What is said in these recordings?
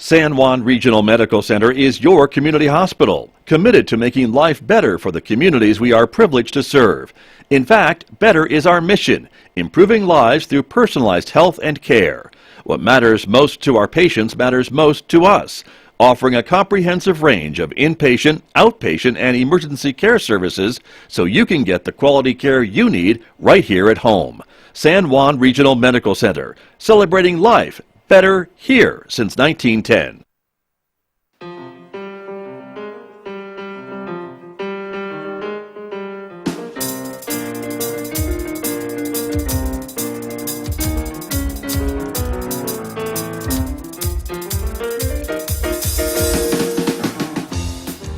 San Juan Regional Medical Center is your community hospital, committed to making life better for the communities we are privileged to serve. In fact, better is our mission, improving lives through personalized health and care. What matters most to our patients matters most to us, offering a comprehensive range of inpatient, outpatient, and emergency care services so you can get the quality care you need right here at home. San Juan Regional Medical Center, celebrating life better here since 1910.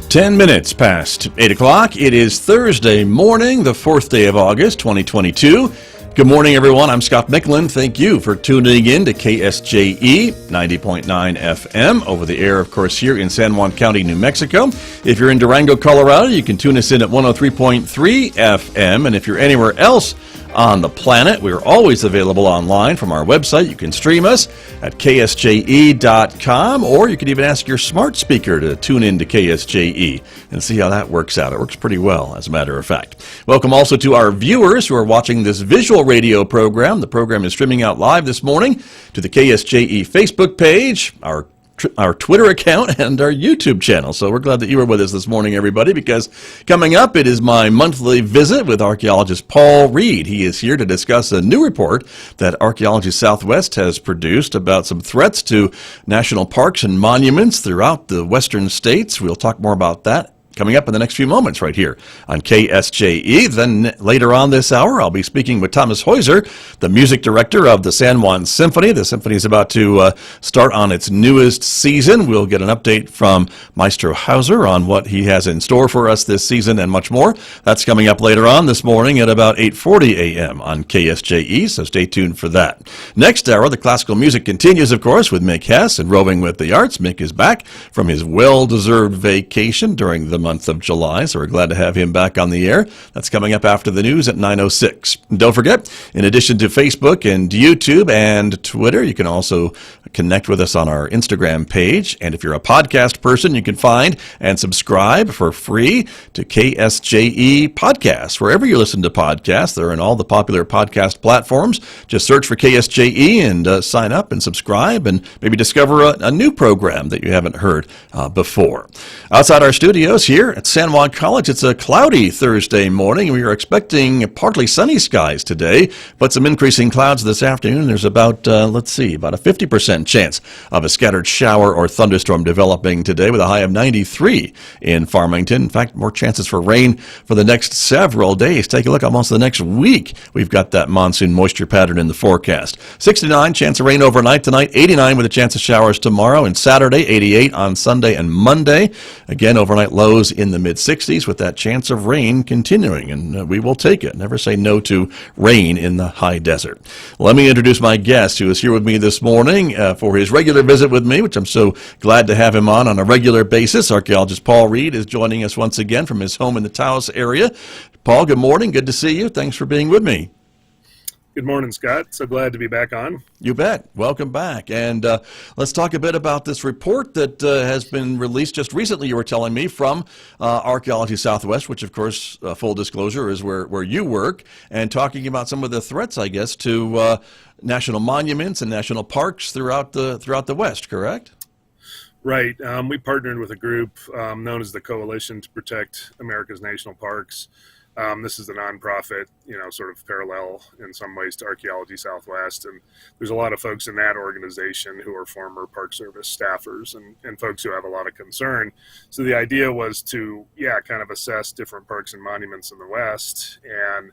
Ten minutes past 8 o'clock. It is Thursday morning, the 4th day of August, 2022. Good morning, everyone. I'm Scott Michlin. Thank you for tuning in to KSJE 90.9 FM over the air, of course, here in San Juan County, New Mexico. If you're in Durango, Colorado, you can tune us in at 103.3 FM. And if you're anywhere else on the planet, we're always available online from our website. You can stream us at ksje.com, or you can even ask your smart speaker to tune in to KSJE and see how that works out. It works pretty well, as a matter of fact. Welcome also to our viewers who are watching this visual radio program. The program is streaming out live this morning to the KSJE Facebook page, our Twitter account, and our YouTube channel. So we're glad that you are with us this morning, everybody, because coming up, it is my monthly visit with archaeologist Paul Reed. He is here to discuss a new report that Archaeology Southwest has produced about some threats to national parks and monuments throughout the western states. We'll talk more about that coming up in the next few moments right here on KSJE. Then later on this hour, I'll be speaking with Thomas Heuser, the music director of the San Juan Symphony. The symphony is about to start on its newest season. We'll get an update from Maestro Heuser on what he has in store for us this season and much more. That's coming up later on this morning at about 8:40 a.m. on KSJE, so stay tuned for that. Next hour, the classical music continues, of course, with Mick Hess and Roving with the Arts. Mick is back from his well-deserved vacation during the month of July, so we're glad to have him back on the air. That's coming up after the news at 9:06. Don't forget, in addition to Facebook and YouTube and Twitter, you can also connect with us on our Instagram page. And if you're a podcast person, you can find and subscribe for free to KSJE Podcasts. Wherever you listen to podcasts, they're in all the popular podcast platforms. Just search for KSJE and sign up and subscribe and maybe discover a new program that you haven't heard before. Outside our studios here at San Juan College, it's a cloudy Thursday morning. We are expecting partly sunny skies today, but some increasing clouds this afternoon. There's about a 50% chance of a scattered shower or thunderstorm developing today with a high of 93 in Farmington. In fact, more chances for rain for the next several days. Take a look, almost the next week, we've got that monsoon moisture pattern in the forecast. 69, chance of rain overnight tonight, 89 with a chance of showers tomorrow and Saturday, 88 on Sunday and Monday. Again, overnight lows in the mid-60s with that chance of rain continuing, and we will take it. Never say no to rain in the high desert. Let me introduce my guest who is here with me this morning for his regular visit with me, which I'm so glad to have him on a regular basis. Archaeologist Paul Reed is joining us once again from his home in the Taos area. Paul, good morning. Good to see you. Thanks for being with me. Good morning, Scott. So glad to be back on. You bet. Welcome back. And let's talk a bit about this report that has been released just recently, you were telling me, from Archaeology Southwest, which, of course, full disclosure, is where you work, and talking about some of the threats, I guess, to national monuments and national parks throughout the West, correct? Right. We partnered with a group known as the Coalition to Protect America's National Parks. This is a nonprofit, sort of parallel in some ways to Archaeology Southwest. And there's a lot of folks in that organization who are former Park Service staffers and folks who have a lot of concern. So the idea was to, kind of assess different parks and monuments in the West and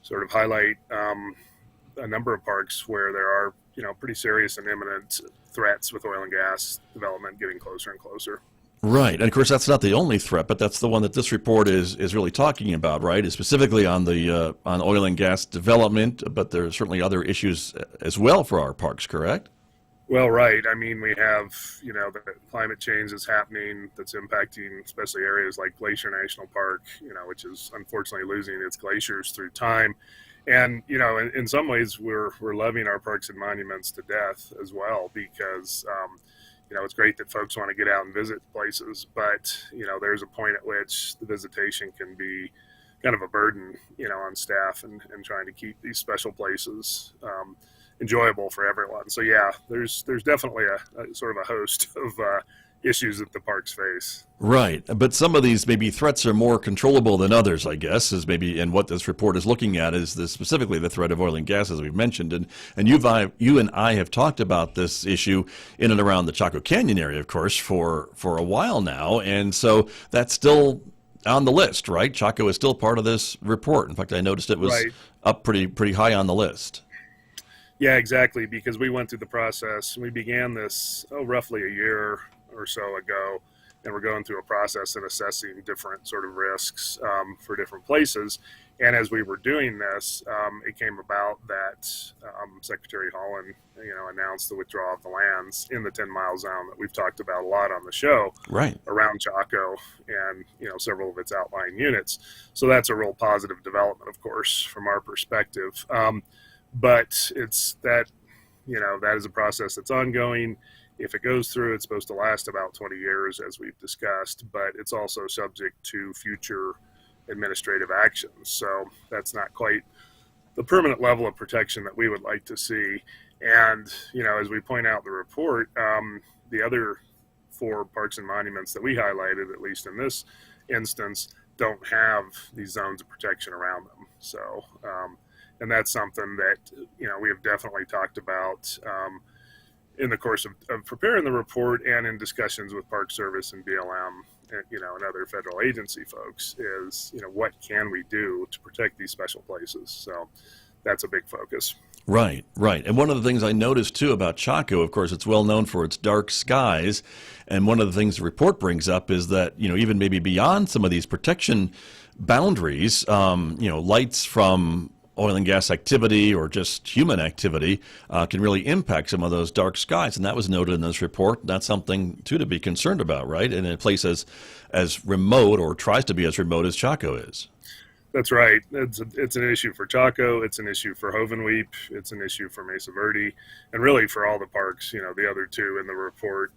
sort of highlight a number of parks where there are, pretty serious and imminent threats with oil and gas development getting closer and closer. Right. And of course, that's not the only threat, but that's the one that this report is really talking about, right? Is specifically on the on oil and gas development, but there are certainly other issues as well for our parks, correct? Well, right. I mean, we have, the climate change is happening that's impacting especially areas like Glacier National Park, which is unfortunately losing its glaciers through time. And, in some ways we're loving our parks and monuments to death as well because, it's great that folks want to get out and visit places, but, there's a point at which the visitation can be kind of a burden, on staff and trying to keep these special places enjoyable for everyone. So yeah, there's definitely a sort of a host of issues that the parks face. Right, but some of these maybe threats are more controllable than others, I guess, is maybe, and what this report is looking at is specifically the threat of oil and gas, as we've mentioned, and you and I have talked about this issue in and around the Chaco Canyon area, of course, for a while now, and so that's still on the list, right? Chaco is still part of this report. In fact, I noticed it was Right. up pretty high on the list. Yeah, exactly, because we went through the process. We began this roughly a year or so ago, and we're going through a process and assessing different sort of risks for different places. And as we were doing this, it came about that Secretary Holland, announced the withdrawal of the lands in the 10-mile zone that we've talked about a lot on the show, Right. around Chaco and several of its outlying units. So that's a real positive development, of course, from our perspective. But it's that, that is a process that's ongoing. If it goes through, it's supposed to last about 20 years, as we've discussed, but it's also subject to future administrative actions. So that's not quite the permanent level of protection that we would like to see. And, as we point out in the report, the other 4 parks and monuments that we highlighted, at least in this instance, don't have these zones of protection around them. So, and that's something that, we have definitely talked about in the course of preparing the report and in discussions with Park Service and BLM and, and other federal agency folks is, what can we do to protect these special places? So that's a big focus. Right, right. And one of the things I noticed too about Chaco, of course, it's well known for its dark skies. And one of the things the report brings up is that, even maybe beyond some of these protection boundaries, lights from oil and gas activity or just human activity can really impact some of those dark skies. And that was noted in this report. That's something, too, to be concerned about, right? In a place as remote or tries to be as remote as Chaco is. That's right. It's an issue for Chaco. It's an issue for Hovenweep. It's an issue for Mesa Verde, and really for all the parks. The other 2 in the report,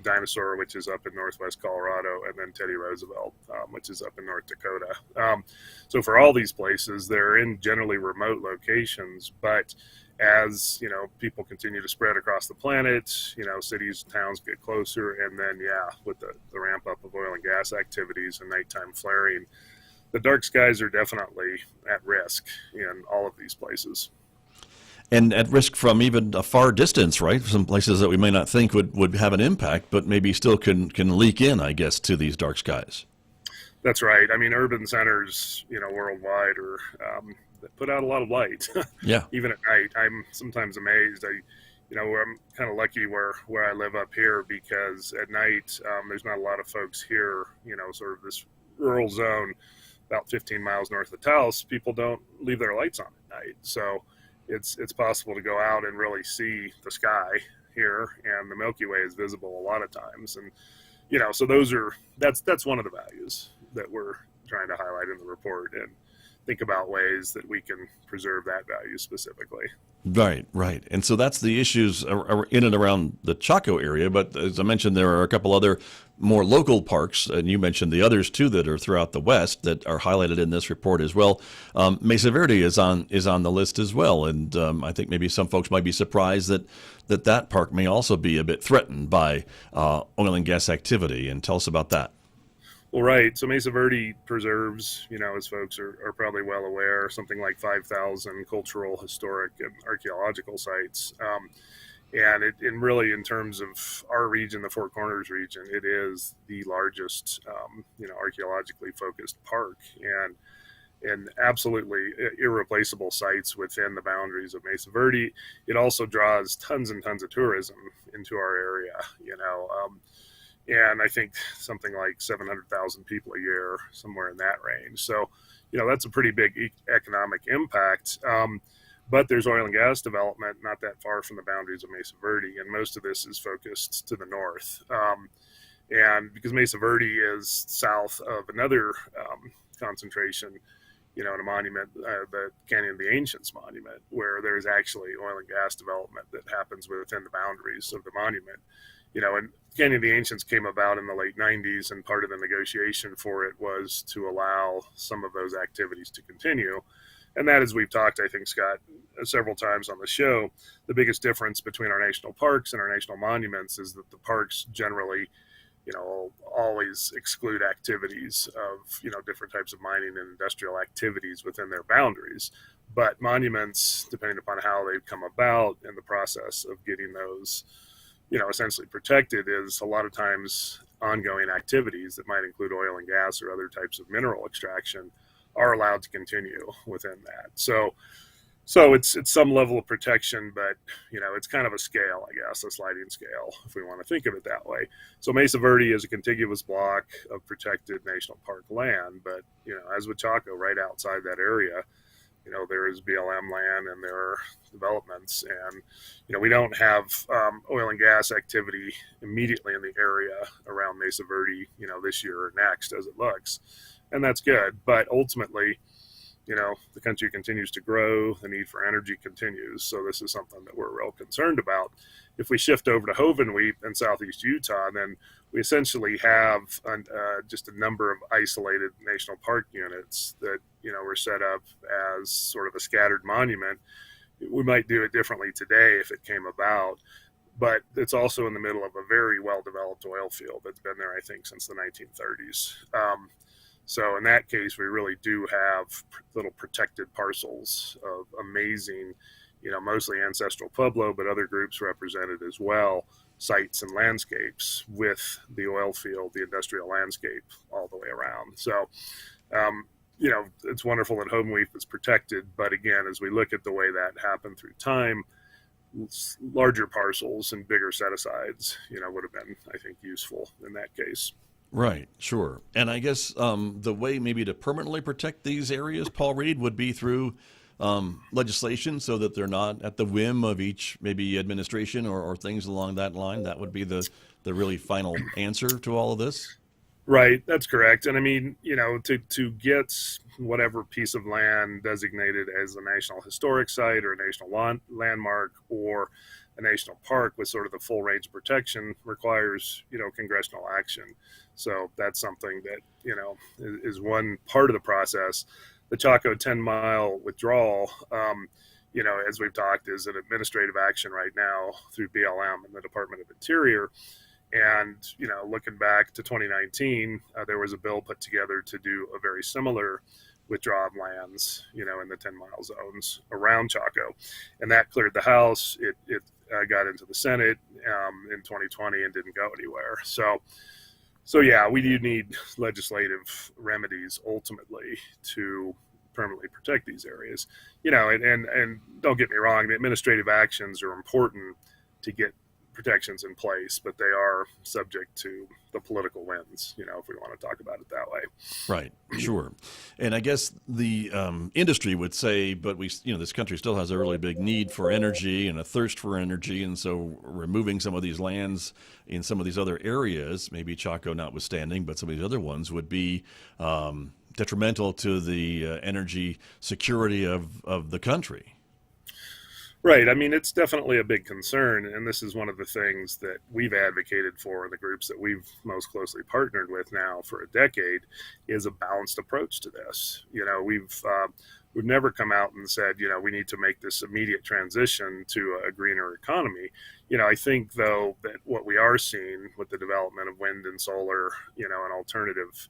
Dinosaur, which is up in northwest Colorado, and then Teddy Roosevelt, which is up in North Dakota. So for all these places, they're in generally remote locations, but as people continue to spread across the planet, cities and towns get closer, and then with the ramp up of oil and gas activities and nighttime flaring, the dark skies are definitely at risk in all of these places. And at risk from even a far distance, right? Some places that we may not think would have an impact, but maybe still can leak in, I guess, to these dark skies. That's right. I mean, urban centers, worldwide are that put out a lot of light. Yeah. Even at night. I'm sometimes amazed. I'm kind of lucky where I live up here, because at night there's not a lot of folks here, sort of this rural zone about 15 miles north of Taos. People don't leave their lights on at night. So it's possible to go out and really see the sky here, and the Milky Way is visible a lot of times. And, so that's one of the values that we're trying to highlight in the report, and think about ways that we can preserve that value specifically. Right, right. And so that's the issues in and around the Chaco area. But as I mentioned, there are a couple other more local parks, and you mentioned the others too that are throughout the West that are highlighted in this report as well. Mesa Verde is on the list as well, and I think maybe some folks might be surprised that park may also be a bit threatened by oil and gas activity. And tell us about that. Well, right. So Mesa Verde preserves, as folks are probably well aware, something like 5,000 cultural, historic, and archaeological sites. And really, in terms of our region, the Four Corners region, it is the largest, archaeologically focused park, and absolutely irreplaceable sites within the boundaries of Mesa Verde. It also draws tons and tons of tourism into our area, and I think something like 700,000 people a year, somewhere in that range. So, that's a pretty big economic impact. But there's oil and gas development not that far from the boundaries of Mesa Verde, and most of this is focused to the north. And because Mesa Verde is south of another concentration, in a monument, the Canyon of the Ancients monument, where there's actually oil and gas development that happens within the boundaries of the monument. And Canyon of the Ancients came about in the late 90s, and part of the negotiation for it was to allow some of those activities to continue. And that, as we've talked, I think, Scott, several times on the show, the biggest difference between our national parks and our national monuments is that the parks generally, always exclude activities of, different types of mining and industrial activities within their boundaries. But monuments, depending upon how they've come about and the process of getting those, essentially protected, is a lot of times ongoing activities that might include oil and gas or other types of mineral extraction are allowed to continue within that. So it's some level of protection, but it's kind of a scale, I guess, a sliding scale, if we want to think of it that way. So Mesa Verde is a contiguous block of protected national park land, but as with Chaco, right outside that area, there is BLM land and there are developments, and we don't have oil and gas activity immediately in the area around Mesa Verde, this year or next, as it looks, and that's good. But ultimately, the country continues to grow, the need for energy continues. So this is something that we're real concerned about. If we shift over to Hovenweep in southeast Utah, then we essentially have just a number of isolated national park units that, were set up as sort of a scattered monument. We might do it differently today if it came about, but it's also in the middle of a very well-developed oil field that's been there, I think, since the 1930s. So in that case, we really do have little protected parcels of amazing, mostly ancestral Pueblo, but other groups represented as well, sites and landscapes with the oil field, the industrial landscape all the way around. So, it's wonderful that Hovenweep is protected. But again, as we look at the way that happened through time, larger parcels and bigger set-asides, would have been, I think, useful in that case. Right, sure. And I guess the way maybe to permanently protect these areas, Paul Reed, would be through legislation so that they're not at the whim of each maybe administration or things along that line. That would be the really final answer to all of this. Right, that's correct. And I mean, to get whatever piece of land designated as a National Historic Site or a National Landmark or a national park with sort of the full range of protection requires, congressional action. So that's something that, is one part of the process. The Chaco 10-mile withdrawal, as we've talked, is an administrative action right now through BLM and the Department of Interior. And, looking back to 2019, there was a bill put together to do a very similar withdrawal of lands, in the 10-mile zones around Chaco. And that cleared the House. It got into the Senate in 2020 and didn't go anywhere. So yeah, we do need legislative remedies ultimately to permanently protect these areas. And don't get me wrong, the administrative actions are important to get protections in place, but they are subject to the political winds, if we want to talk about it that way. Right, sure. And I guess the industry would say, but this country still has a really big need for energy and a thirst for energy, and so removing some of these lands in some of these other areas, maybe Chaco notwithstanding, but some of these other ones would be detrimental to the energy security of the country. Right. I mean, it's definitely a big concern, and this is one of the things that we've advocated for in the groups that we've most closely partnered with now for a decade, is a balanced approach to this. We've never come out and said, we need to make this immediate transition to a greener economy. I think, though, that what we are seeing with the development of wind and solar, and alternative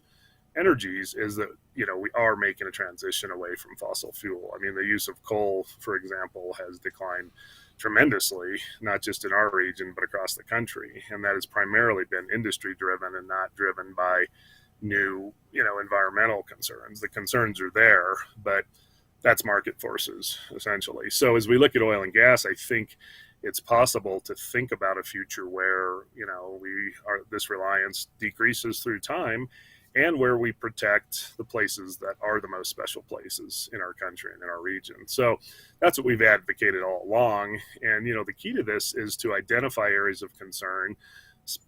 energies is that, we are making a transition away from fossil fuel. I mean, the use of coal, for example, has declined tremendously, not just in our region, but across the country. And that has primarily been industry driven and not driven by new, environmental concerns. The concerns are there, but that's market forces, essentially. So as we look at oil and gas, I think it's possible to think about a future where, this reliance decreases through time, and where we protect the places that are the most special places in our country and in our region. So that's what we've advocated all along. And, the key to this is to identify areas of concern,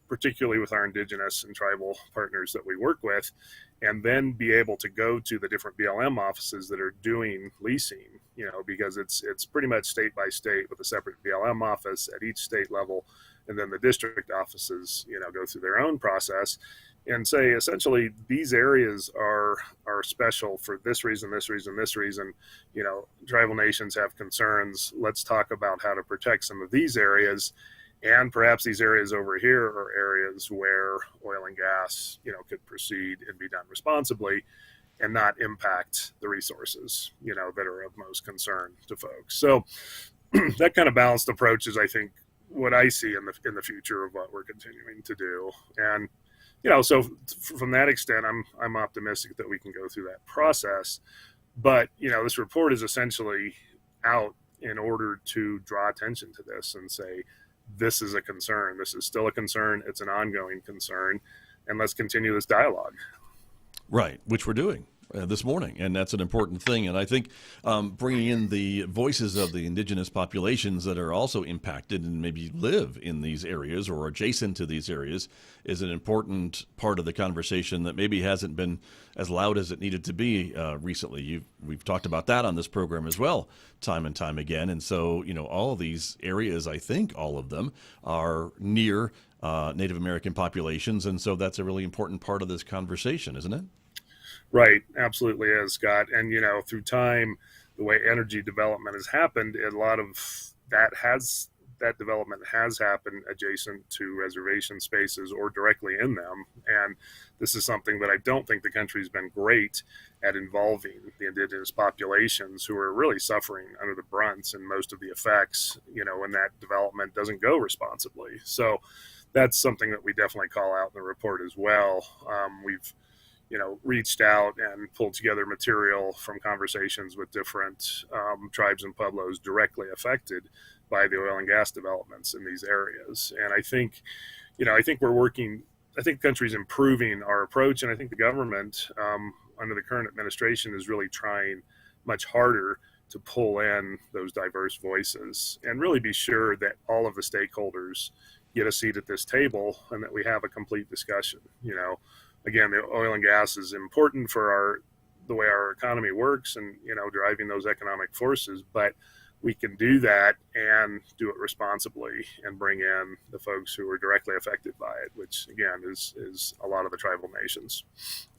particularly with our indigenous and tribal partners that we work with, and then be able to go to the different BLM offices that are doing leasing, because it's pretty much state by state with a separate BLM office at each state level, and then the district offices, go through their own process and say, essentially, these areas are special for this reason, this reason, this reason. Tribal nations have concerns. Let's talk about how to protect some of these areas. And perhaps these areas over here are areas where oil and gas, could proceed and be done responsibly and not impact the resources, that are of most concern to folks. So that kind of balanced approach is, I think, what I see in the future of what we're continuing to do. And so from that extent, I'm optimistic that we can go through that process. But this report is essentially out in order to draw attention to this and say, this is a concern. This is still a concern. It's an ongoing concern, and let's continue this dialogue. Right, which we're doing this morning, and that's an important thing. And I think bringing in the voices of the indigenous populations that are also impacted and maybe live in these areas or adjacent to these areas is an important part of the conversation that maybe hasn't been as loud as it needed to be recently. We've talked about that on this program as well, time and time again. And so, all of these areas, I think all of them are near Native American populations, and so that's a really important part of this conversation, isn't it? Right, absolutely is, Scott. And through time, the way energy development has happened, a lot of that development has happened adjacent to reservation spaces or directly in them. And this is something that I don't think the country's been great at involving the indigenous populations, who are really suffering under the brunts and most of the effects, when that development doesn't go responsibly. So that's something that we definitely call out in the report as well. We've reached out and pulled together material from conversations with different tribes and pueblos directly affected by the oil and gas developments in these areas. And I think we're working, I think the country's improving our approach, and I think the government under the current administration is really trying much harder to pull in those diverse voices and really be sure that all of the stakeholders get a seat at this table and that we have a complete discussion. Again, the oil and gas is important for the way our economy works and, driving those economic forces, but we can do that and do it responsibly and bring in the folks who are directly affected by it, which again is a lot of the tribal nations.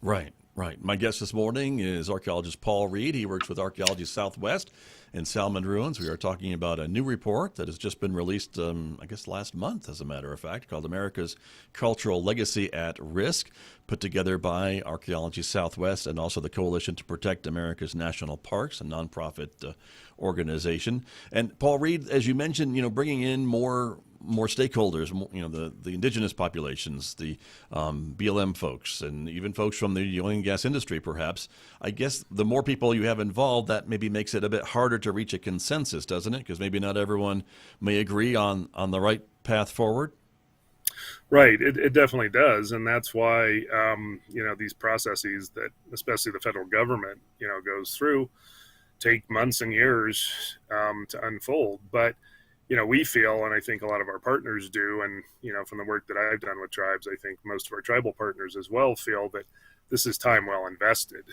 Right. My guest this morning is archaeologist Paul Reed. He works with Archaeology Southwest in Salmon Ruins. We are talking about a new report that has just been released, I guess last month, as a matter of fact, called America's Cultural Legacy at Risk, put together by Archaeology Southwest and also the Coalition to Protect America's National Parks, a nonprofit organization. And Paul Reed, as you mentioned, bringing in more stakeholders, the indigenous populations, the BLM folks, and even folks from the oil and gas industry, perhaps. I guess the more people you have involved, that maybe makes it a bit harder to reach a consensus, doesn't it? Because maybe not everyone may agree on the right path forward. Right, it definitely does, and that's why these processes that especially the federal government goes through take months and years to unfold. But we feel, and I think a lot of our partners do, and from the work that I've done with tribes, I think most of our tribal partners as well feel that this is time well invested.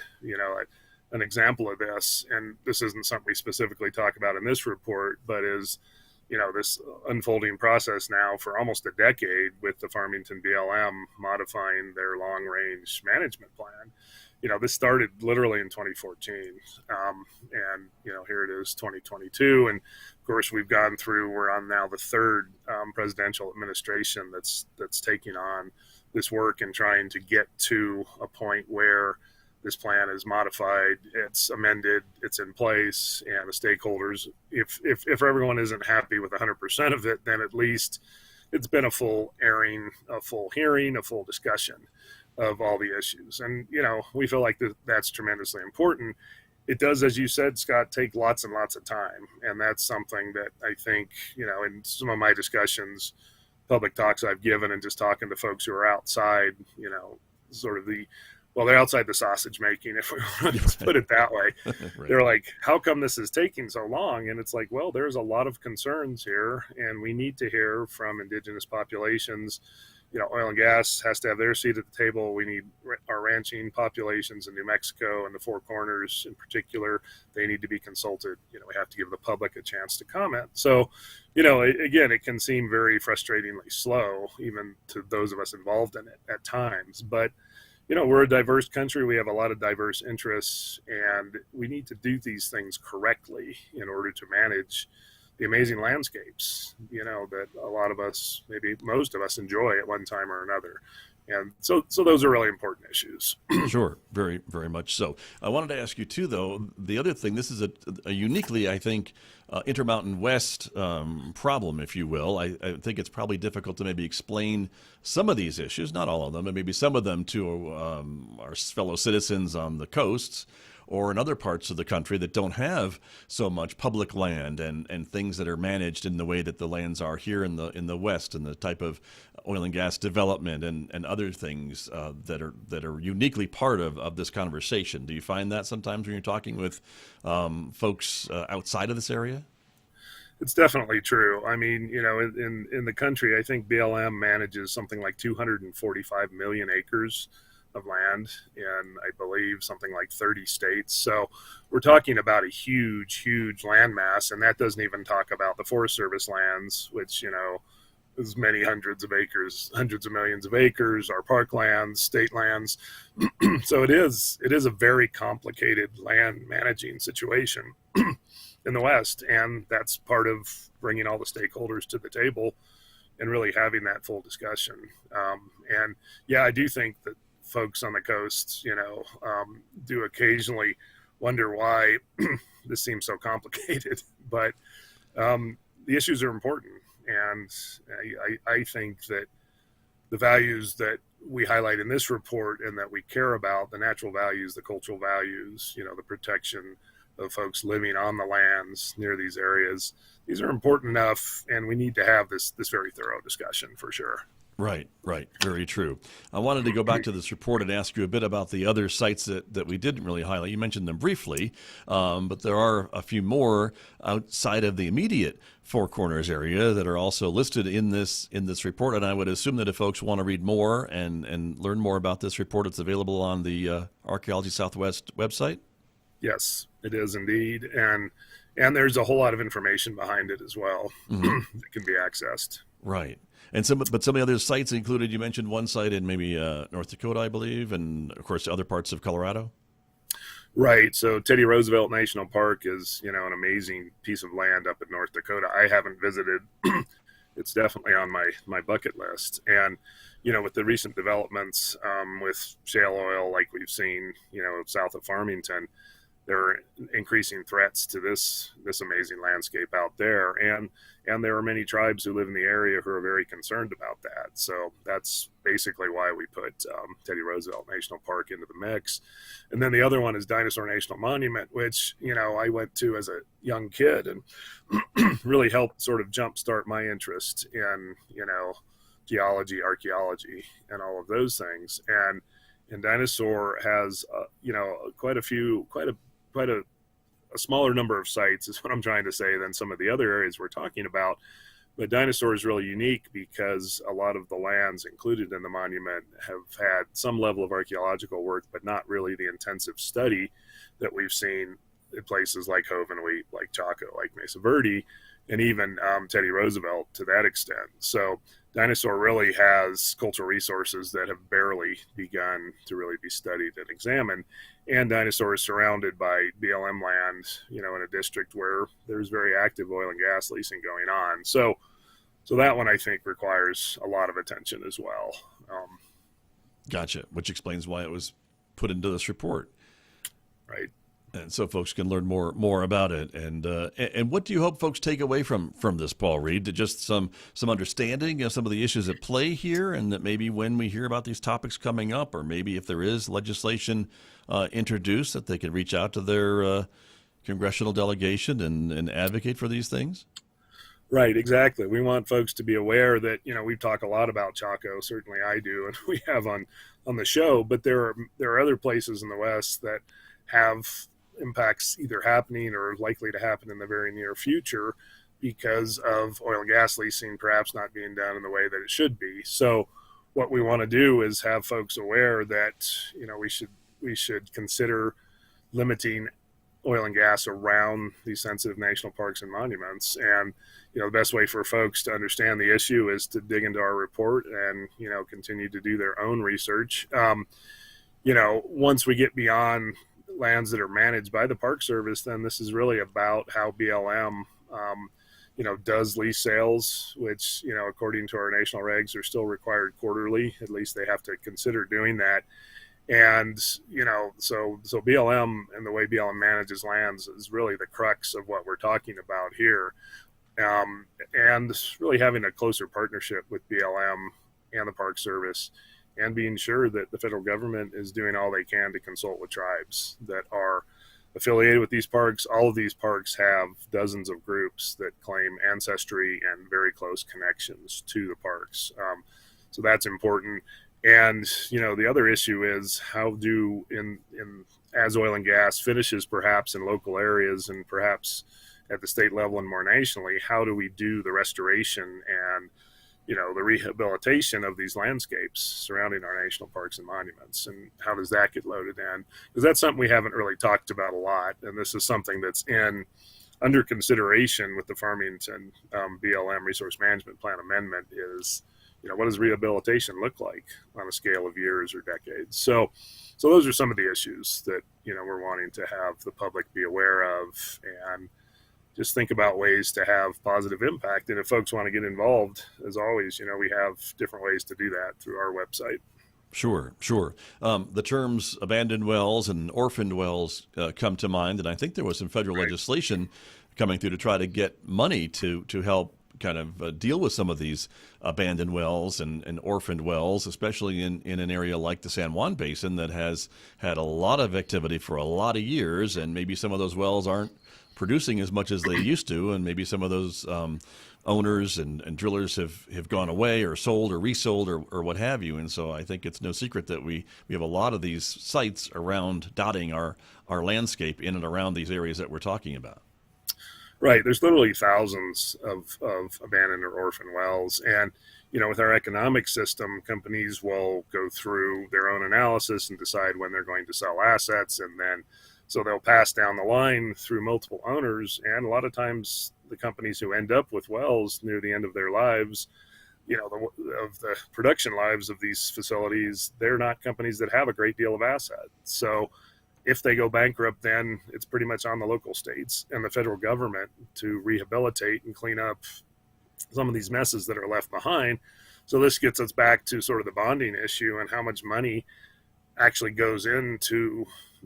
An example of this, and this isn't something we specifically talk about in this report, but is this unfolding process now for almost a decade with the Farmington BLM modifying their long-range management plan. This started literally in 2014, and here it is 2022, and of course we're on now the third presidential administration that's taking on this work and trying to get to a point where this plan is modified, it's amended, it's in place, and the stakeholders, if everyone isn't happy with 100% of it, then at least it's been a full airing, a full hearing, a full discussion of all the issues. And, we feel like that's tremendously important. It does, as you said, Scott, take lots and lots of time. And that's something that I think, in some of my discussions, public talks I've given and just talking to folks who are outside, sort of they're outside the sausage making, if we want to put it that way. Right. They're like, how come this is taking so long? And it's like, well, there's a lot of concerns here, and we need to hear from indigenous populations oil and gas has to have their seat at the table. We need our ranching populations in New Mexico and the Four Corners in particular. They need to be consulted. We have to give the public a chance to comment. So, again, it can seem very frustratingly slow, even to those of us involved in it at times. But, we're a diverse country. We have a lot of diverse interests, and we need to do these things correctly in order to manage the amazing landscapes, that a lot of us, maybe most of us, enjoy at one time or another. And so those are really important issues. Sure, very, very much so. I wanted to ask you too, though, the other thing, this is a uniquely, I think, Intermountain West problem, if you will. I think it's probably difficult to maybe explain some of these issues, not all of them, but maybe some of them to our fellow citizens on the coasts or in other parts of the country that don't have so much public land and things that are managed in the way that the lands are here in the West, and the type of oil and gas development and other things that are uniquely part of this conversation. Do you find that sometimes when you're talking with folks outside of this area? It's definitely true. I mean, in the country, I think BLM manages something like 245 million acres of land in, I believe, something like 30 states. So we're talking about a huge, huge landmass, and that doesn't even talk about the Forest Service lands, which, is many hundreds of acres, hundreds of millions of acres, our parklands, state lands. So it is a very complicated land managing situation in the West, and that's part of bringing all the stakeholders to the table and really having that full discussion. And yeah, I do think that folks on the coast, do occasionally wonder why this seems so complicated, but the issues are important. And I think that the values that we highlight in this report and that we care about, the natural values, the cultural values, the protection of folks living on the lands near these areas, these are important enough, and we need to have this very thorough discussion for sure. Right. Very true. I wanted to go back to this report and ask you a bit about the other sites that we didn't really highlight. You mentioned them briefly, but there are a few more outside of the immediate Four Corners area that are also listed in this report. And I would assume that if folks want to read more and learn more about this report, it's available on the Archaeology Southwest website. Yes, it is indeed. And there's a whole lot of information behind it as well that can be accessed. Right. And some of the other sites included, you mentioned one site in maybe North Dakota, I believe, and of course other parts of Colorado. Right. So Teddy Roosevelt National Park is, an amazing piece of land up in North Dakota. I haven't visited. It's definitely on my bucket list. And, with the recent developments with shale oil, like we've seen, south of Farmington, there are increasing threats to this amazing landscape out there. And there are many tribes who live in the area who are very concerned about that. So that's basically why we put Teddy Roosevelt National Park into the mix. And then the other one is Dinosaur National Monument, which, I went to as a young kid and really helped sort of jumpstart my interest in, geology, archaeology, and all of those things. And Dinosaur has, quite a smaller number of sites is what I'm trying to say than some of the other areas we're talking about. But Dinosaur is really unique because a lot of the lands included in the monument have had some level of archaeological work, but not really the intensive study that we've seen in places like Hovenweep, like Chaco, like Mesa Verde, and even Teddy Roosevelt to that extent. So Dinosaur really has cultural resources that have barely begun to really be studied and examined. And Dinosaur is surrounded by BLM land, in a district where there's very active oil and gas leasing going on. So that one, I think, requires a lot of attention as well. Gotcha, which explains why it was put into this report. Right. And so folks can learn more about it. And what do you hope folks take away from this, Paul Reed? Just some understanding of some of the issues at play here, and that maybe when we hear about these topics coming up, or maybe if there is legislation introduced, that they can reach out to their congressional delegation and advocate for these things? Right, exactly. We want folks to be aware that, we talk a lot about Chaco, certainly I do, and we have on the show, but there are other places in the West that have impacts either happening or likely to happen in the very near future because of oil and gas leasing perhaps not being done in the way that it should be. So what we want to do is have folks aware that, we should consider limiting oil and gas around these sensitive national parks and monuments. And, the best way for folks to understand the issue is to dig into our report and, continue to do their own research. Once we get beyond lands that are managed by the Park Service, then this is really about how BLM, does lease sales, which, according to our national regs, are still required quarterly. At least they have to consider doing that. And, so BLM and the way BLM manages lands is really the crux of what we're talking about here. And really having a closer partnership with BLM and the Park Service, and being sure that the federal government is doing all they can to consult with tribes that are affiliated with these parks. All of these parks have dozens of groups that claim ancestry and very close connections to the parks. So that's important. And, the other issue is how do, as oil and gas finishes perhaps in local areas and perhaps at the state level and more nationally, how do we do the restoration and, the rehabilitation of these landscapes surrounding our national parks and monuments, and how does that get loaded in? Because that's something we haven't really talked about a lot, and this is something that's under consideration with the Farmington BLM Resource Management Plan Amendment is, what does rehabilitation look like on a scale of years or decades? So those are some of the issues that, we're wanting to have the public be aware of, and just think about ways to have positive impact. And if folks want to get involved, as always, we have different ways to do that through our website. Sure. The terms abandoned wells and orphaned wells come to mind, and I think there was some federal legislation coming through to try to get money to help kind of deal with some of these abandoned wells and orphaned wells, especially in an area like the San Juan Basin that has had a lot of activity for a lot of years, and maybe some of those wells aren't producing as much as they used to, and maybe some of those owners and drillers have gone away or sold or resold or what have you. And so I think it's no secret that we have a lot of these sites around dotting our landscape in and around these areas that we're talking about. Right. There's literally thousands of abandoned or orphan wells. And, with our economic system, companies will go through their own analysis and decide when they're going to sell assets. And then, so they'll pass down the line through multiple owners. And a lot of times the companies who end up with wells near the end of their lives, of the production lives of these facilities, they're not companies that have a great deal of assets. So if they go bankrupt, then it's pretty much on the local states and the federal government to rehabilitate and clean up some of these messes that are left behind. So this gets us back to sort of the bonding issue and how much money actually goes into,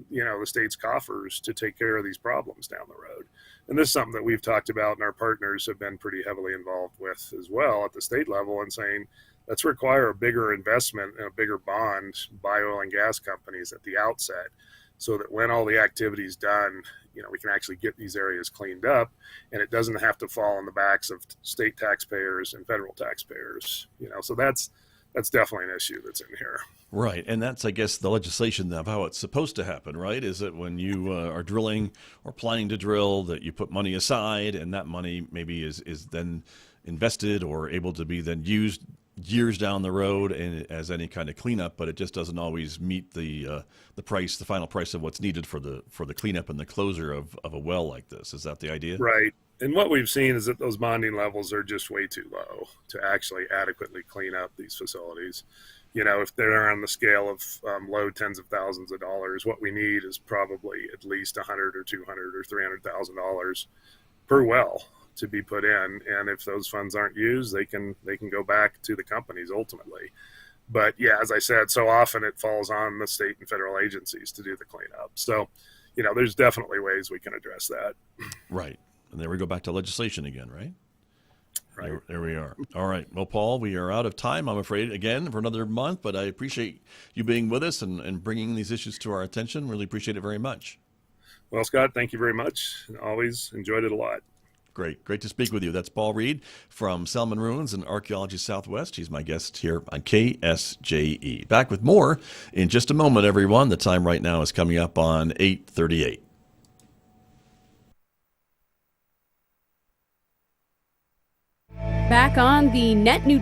the state's coffers to take care of these problems down the road. And this is something that we've talked about, and our partners have been pretty heavily involved with as well at the state level, and saying, let's require a bigger investment and a bigger bond by oil and gas companies at the outset, so that when all the activity is done, we can actually get these areas cleaned up, and it doesn't have to fall on the backs of state taxpayers and federal taxpayers. So that's definitely an issue that's in here. Right, and that's, I guess, the legislation of how it's supposed to happen, right? Is that when you are drilling or planning to drill, that you put money aside, and that money maybe is then invested or able to be then used years down the road and as any kind of cleanup, but it just doesn't always meet the final price of what's needed for the cleanup and the closure of a well like this. Is that the idea? Right. And what we've seen is that those bonding levels are just way too low to actually adequately clean up these facilities. If they're on the scale of low tens of thousands of dollars, what we need is probably at least $100 or $200 or $300,000 per well to be put in. And if those funds aren't used, they can go back to the companies ultimately. But yeah, as I said, so often it falls on the state and federal agencies to do the cleanup. So, there's definitely ways we can address that. Right. And there we go back to legislation again, right? Right. There we are. All right. Well, Paul, we are out of time, I'm afraid, again, for another month, but I appreciate you being with us and bringing these issues to our attention. Really appreciate it very much. Well, Scott, thank you very much. Always enjoyed it a lot. Great to speak with you. That's Paul Reed from Selman Ruins and Archaeology Southwest. He's my guest here on KSJE. Back with more in just a moment, everyone. The time right now is coming up on 8:38. Back on the net